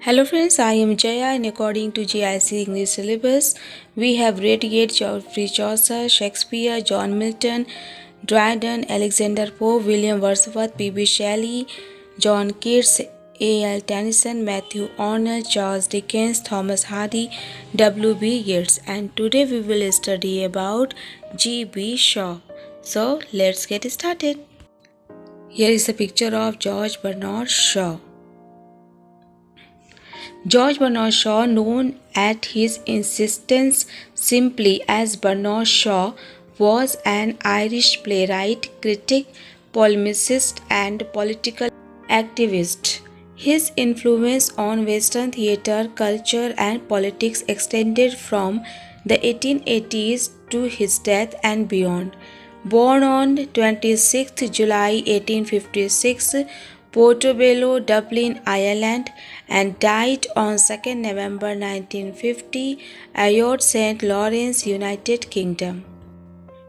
Hello friends, I am Jaya and according to GIC English syllabus, we have read yet Geoffrey Chaucer, Shakespeare, John Milton, Dryden, Alexander Pope, William Wordsworth, P.B. Shelley, John Keats, A.L. Tennyson, Matthew Arnold, Charles Dickens, Thomas Hardy, W.B. Yeats, and today we will study about G.B. Shaw. So let's get started. Here is a picture of George Bernard Shaw. George Bernard Shaw, known at his insistence simply as Bernard Shaw, was an Irish playwright, critic, polemicist, and political activist. His influence on Western theatre, culture, and politics extended from the 1880s to his death and beyond. Born on 26th July 1856, Portobello, Dublin, Ireland, and died on 2nd November 1950, Ayot, St. Lawrence, United Kingdom.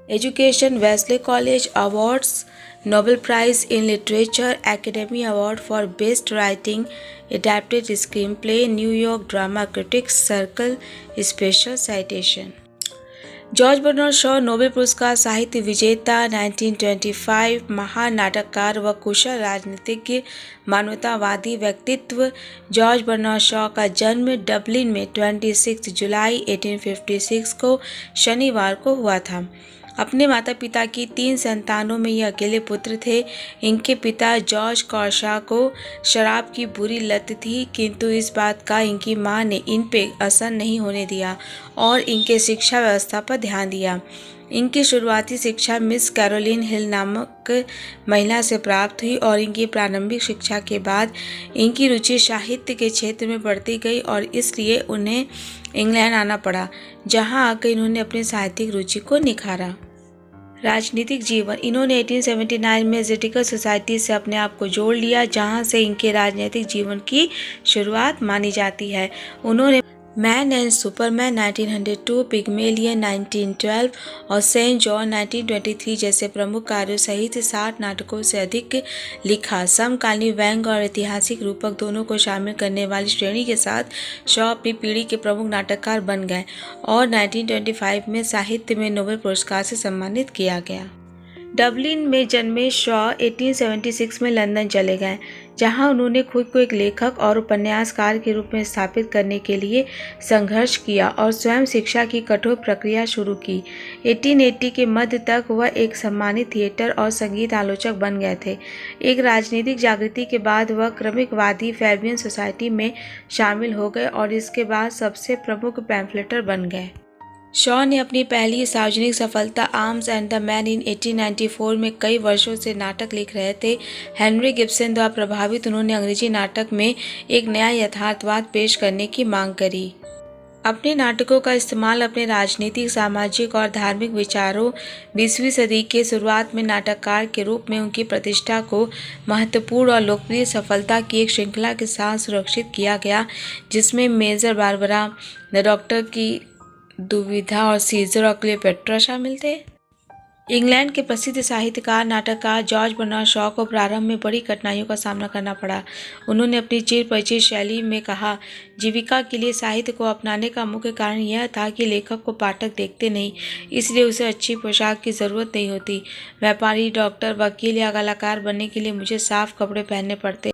Education: Wesley College Awards, Nobel Prize in Literature, Academy Award for Best Writing, Adapted Screenplay, New York Drama Critics Circle, Special Citation. George Bernard Shaw Nobel पुरस्कार साहित्य विजेता 1925, महान नाटककार व कुशल राजनीतिज्ञ, मानवतावादी व्यक्तित्व। George Bernard Shaw का जन्म डबलिन में 26 जुलाई 1856 को शनिवार को हुआ था। अपने माता पिता की 3 संतानों में ये अकेले पुत्र थे। इनके पिता जॉर्ज कॉर्शा को शराब की बुरी लत थी, किंतु इस बात का इनकी मां ने इन पे असर नहीं होने दिया और इनके शिक्षा व्यवस्था पर ध्यान दिया। इनकी शुरुआती शिक्षा मिस कैरोलिन हिल नामक महिला से प्राप्त हुई और इनकी प्रारंभिक शिक्षा के बाद इनकी रुचि साहित्य के क्षेत्र में बढ़ती गई और इसलिए उन्हें इंग्लैंड आना पड़ा, जहां आकर इन्होंने अपनी साहित्यिक रुचि को निखारा। राजनीतिक जीवन: इन्होंने 1879 में जिटिकल सोसाइटी से अपने आप को जोड़ लिया, जहां से इनके राजनीतिक जीवन की शुरुआत मानी जाती है। उन्होंने मैन एंड सुपरमैन 1902, पिग्मेलियन 1912 और सेंट जॉन 1923 जैसे प्रमुख कार्यों सहित 60 नाटकों से अधिक लिखा। समकालीन व्यंग्य और ऐतिहासिक रूपक दोनों को शामिल करने वाली श्रेणी के साथ शॉ अपनी पीढ़ी के प्रमुख नाटककार बन गए और 1925 में साहित्य में नोबेल पुरस्कार से सम्मानित किया गया। डबलिन में जन्मे शॉ 1876 में लंदन चले गए, जहां उन्होंने खुद को एक लेखक और उपन्यासकार के रूप में स्थापित करने के लिए संघर्ष किया और स्वयं शिक्षा की कठोर प्रक्रिया शुरू की। 1880 के मध्य तक वह एक सम्मानित थिएटर और संगीत आलोचक बन गए थे। एक राजनीतिक जागृति के बाद वह क्रमिकवादी फैबियन सोसाइटी में शामिल हो गए और इसके बाद सबसे प्रमुख पैम्फलेटर बन गए। शॉ ने अपनी पहली सार्वजनिक सफलता arms and the man in 1894 में कई वर्षों से नाटक लिख रहे थे। हेनरी गिब्सन द्वारा प्रभावित उन्होंने अंग्रेजी नाटक में एक नया यथार्थवाद पेश करने की मांग करी। अपने नाटकों का इस्तेमाल अपने राजनीतिक, सामाजिक और धार्मिक विचारों 20वीं सदी के शुरुआत में नाटककार के रूप में उनकी प्रतिष्ठा को महत्वपूर्ण और लोकप्रिय सफलता की एक श्रृंखला के साथ सुरक्षित किया गया, जिसमें मेजर बारबरा, द डॉक्टर की दुविधा और सीजर और क्लियोपेट्रा शामिल थे। इंग्लैंड के प्रसिद्ध साहित्यकार नाटककार जॉर्ज बर्नार्ड शॉ को प्रारंभ में बड़ी कठिनाइयों का सामना करना पड़ा। उन्होंने अपनी चिर परिचित शैली में कहा, जीविका के लिए साहित्य को अपनाने का मुख्य कारण यह था कि लेखक को पाठक देखते नहीं, इसलिए उसे अच्छी पोशाक की ज़रूरत नहीं होती। व्यापारी, डॉक्टर, वकील या कलाकार बनने के लिए मुझे साफ कपड़े पहनने पड़ते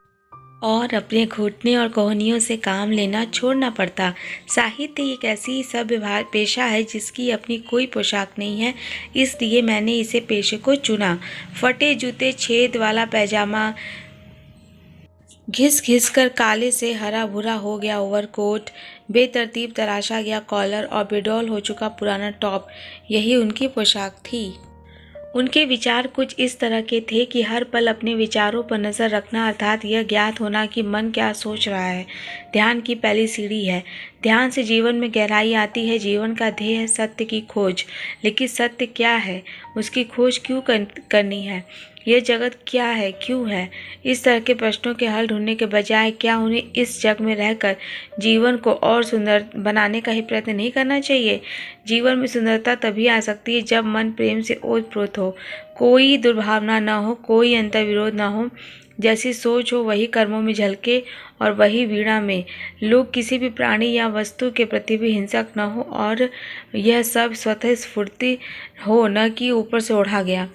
और अपने घुटने और कोहनियों से काम लेना छोड़ना पड़ता। साहित्य एक ऐसी सभ्य पेशा है जिसकी अपनी कोई पोशाक नहीं है, इसलिए मैंने इसे पेशे को चुना। फटे जूते, छेद वाला पैजामा, घिस घिस कर काले से हरा भूरा हो गया ओवरकोट, बेतरतीब तराशा गया कॉलर और बेडौल हो चुका पुराना टॉप, यही उनकी पोशाक थी। उनके विचार कुछ इस तरह के थे कि हर पल अपने विचारों पर नज़र रखना, अर्थात यह ज्ञात होना कि मन क्या सोच रहा है, ध्यान की पहली सीढ़ी है। ध्यान से जीवन में गहराई आती है। जीवन का ध्येय है सत्य की खोज, लेकिन सत्य क्या है, उसकी खोज क्यों करनी है, यह जगत क्या है, क्यों है, इस तरह के प्रश्नों के हल ढूंढने के बजाय क्या उन्हें इस जग में रहकर जीवन को और सुंदर बनाने का ही प्रयत्न नहीं करना चाहिए। जीवन में सुंदरता तभी आ सकती है जब मन प्रेम से ओतप्रोत हो, कोई दुर्भावना न हो, कोई अंतर्विरोध न हो, जैसी सोच हो वही कर्मों में झलके और वही वीणा में। लोग किसी भी प्राणी या वस्तु के प्रति भी हिंसक न हो और यह सब स्वतः स्फूर्ति हो, न कि ऊपर से ओढ़ा गया।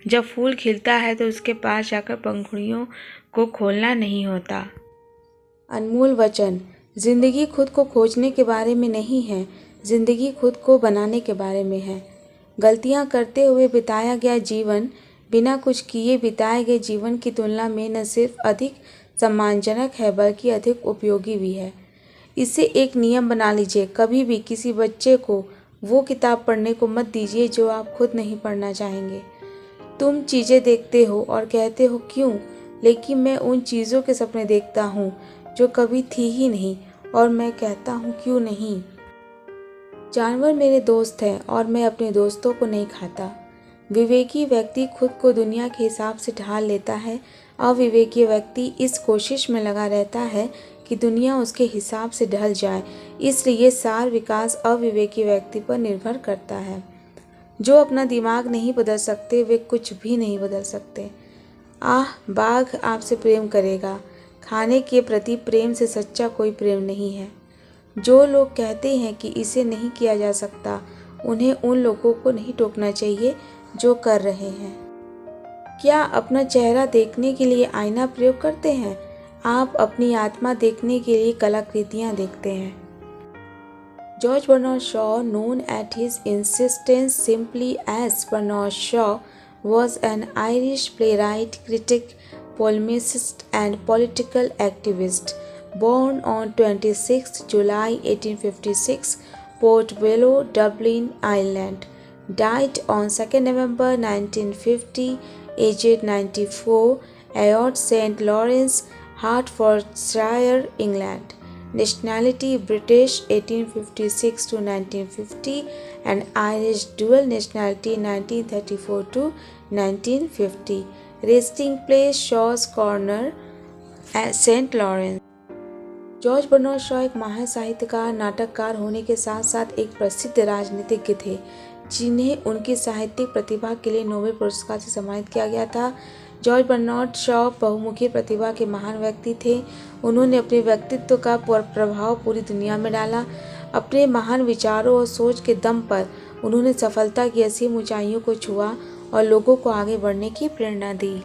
जब फूल खिलता है तो उसके पास जाकर पंखुड़ियों को खोलना नहीं होता। अनमोल वचन। जिंदगी खुद को खोजने के बारे में नहीं है, जिंदगी खुद को बनाने के बारे में है। गलतियां करते हुए बिताया गया जीवन बिना कुछ किए बिताए गए जीवन की तुलना में न सिर्फ अधिक सम्मानजनक है बल्कि अधिक उपयोगी भी है। इससे एक नियम बना लीजिए, कभी भी किसी बच्चे को वो किताब पढ़ने को मत दीजिए जो आप खुद नहीं पढ़ना चाहेंगे। तुम चीज़ें देखते हो और कहते हो क्यों, लेकिन मैं उन चीज़ों के सपने देखता हूँ जो कभी थी ही नहीं, और मैं कहता हूँ क्यों नहीं। जानवर मेरे दोस्त हैं और मैं अपने दोस्तों को नहीं खाता। विवेकी व्यक्ति खुद को दुनिया के हिसाब से ढाल लेता है, अविवेकी व्यक्ति इस कोशिश में लगा रहता है कि दुनिया उसके हिसाब से ढल जाए। इसलिए सार विकास अविवेकी व्यक्ति पर निर्भर करता है। जो अपना दिमाग नहीं बदल सकते वे कुछ भी नहीं बदल सकते। बाघ आपसे प्रेम करेगा, खाने के प्रति प्रेम से सच्चा कोई प्रेम नहीं है। जो लोग कहते हैं कि इसे नहीं किया जा सकता, उन्हें उन लोगों को नहीं टोकना चाहिए जो कर रहे हैं। क्या अपना चेहरा देखने के लिए आईना प्रयोग करते हैं? आप अपनी आत्मा देखने के लिए कलाकृतियां देखते हैं। George Bernard Shaw, known at his insistence simply as Bernard Shaw, was an Irish playwright, critic, polemicist, and political activist. Born on 26 July 1856, Portobello, Dublin, Ireland. Died on 2 November 1950, aged 94, at St. Lawrence, Hertfordshire, England. Nationality British 1856 to 1950 and Irish dual nationality 1934 to 1950. Resting place Shaw's Corner, St. Lawrence. George Bernard Shaw एक महान साहित्यकार, नाटककार होने के साथ साथ एक प्रसिद्ध राजनीतिज्ञ थे, जिन्हें उनकी साहित्यिक प्रतिभा के लिए नोबेल पुरस्कार से सम्मानित किया गया था। जॉर्ज बर्नार्ड शॉ बहुमुखी प्रतिभा के महान व्यक्ति थे। उन्होंने अपने व्यक्तित्व का प्रभाव पूरी दुनिया में डाला। अपने महान विचारों और सोच के दम पर उन्होंने सफलता की असीम ऊंचाइयों को छुआ और लोगों को आगे बढ़ने की प्रेरणा दी।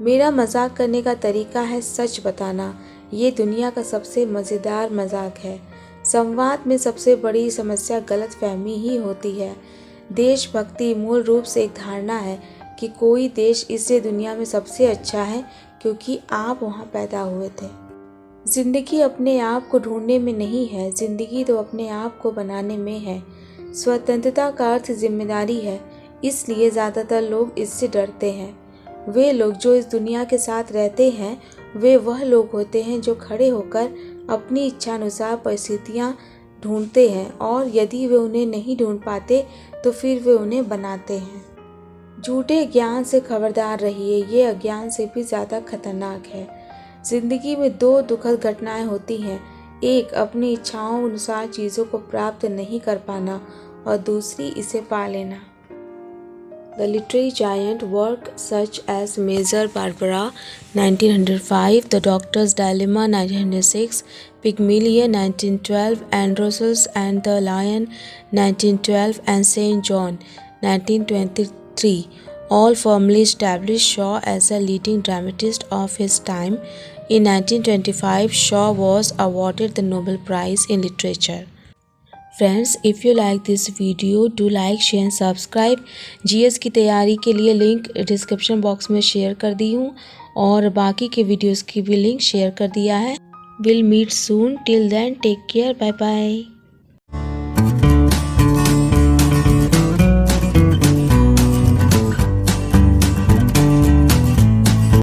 मेरा मजाक करने का तरीका है सच बताना। ये दुनिया का सबसे मज़ेदार मजाक है। संवाद में सबसे बड़ी समस्या गलतफहमी ही होती है। देशभक्ति मूल रूप से एक धारणा है कि कोई देश इससे दुनिया में सबसे अच्छा है क्योंकि आप वहाँ पैदा हुए थे। जिंदगी अपने आप को ढूंढने में नहीं है, जिंदगी तो अपने आप को बनाने में है। स्वतंत्रता का अर्थ जिम्मेदारी है, इसलिए ज़्यादातर लोग इससे डरते हैं। वे लोग जो इस दुनिया के साथ रहते हैं वे वह लोग होते हैं जो खड़े होकर अपनी इच्छानुसार परिस्थितियाँ ढूंढते हैं, और यदि वे उन्हें नहीं ढूंढ पाते तो फिर वे उन्हें बनाते हैं। झूठे ज्ञान से खबरदार रहिए, ये अज्ञान से भी ज़्यादा खतरनाक है। जिंदगी में दो दुखद घटनाएं होती हैं, एक अपनी इच्छाओं अनुसार चीज़ों को प्राप्त नहीं कर पाना और दूसरी इसे पा लेना। The literary giant work such as Major Barbara 1905, The Doctor's Dilemma 1906, Pygmalion 1912, Androsus and the Lion 1912 and St. John 1923 all firmly established Shaw as a leading dramatist of his time. In 1925, Shaw was awarded the Nobel Prize in Literature. Friends, if you like this video do like share subscribe. GS की तैयारी के लिए link description box में share कर दी हूँ और बाकी के वीडियोस की भी लिंक शेयर कर दिया है। Will meet soon, till then take care, bye bye.